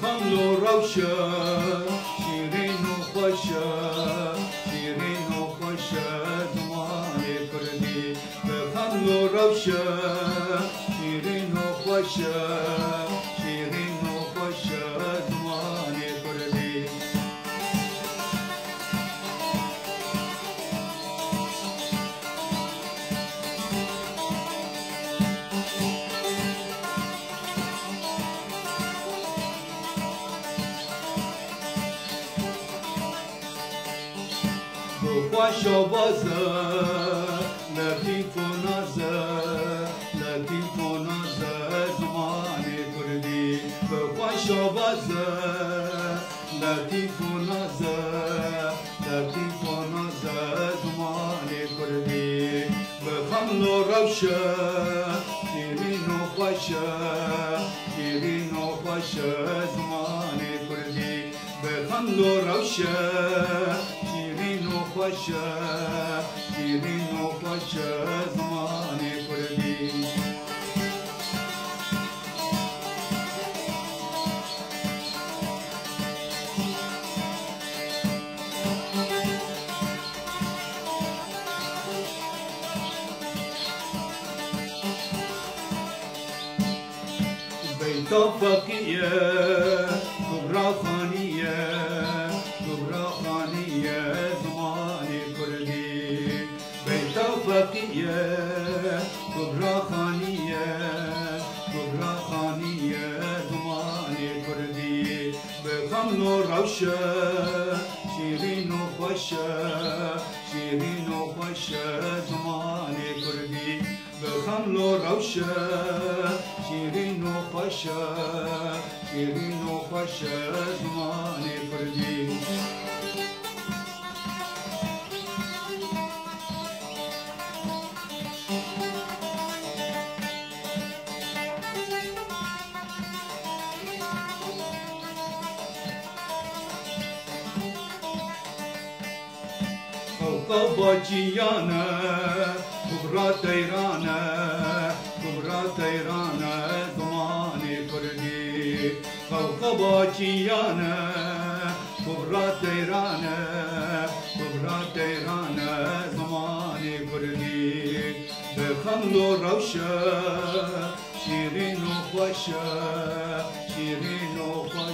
خملو روشة شيرين وخوشة شيرين وخوشة زماني كردي خملو روشة شيرين وخوشة شيرين وخوشة زماني كردي خوشا بازه لطیف و نازه لطیف و نازه زمان کردی خوشا بازه لطیف و نازه لطیف و نازه زمان کردی بخمل و روشه شیرین و خوشه شیرین و خوشه زمان کردی بخمل و روشه خوشة شيرين وخوشة زماني كردي بيتا فقية كبرى خانية كبرى خانية فقية كبرى خانية كبرى خانية زماني كردي بخمل روشة شيرين وخوشة شيرين وخوشة زماني كردي بخمل روشة شيرين وخوشة شيرين وخوشة زماني كردي باجیانه کبرا تیرانه کبرا تیرانه زمانی کردی خوکا باجیانه کبرا تیرانه کبرا تیرانه زمانی کردی بخمل و روشه شیرین و خوشه شیرین و خوشه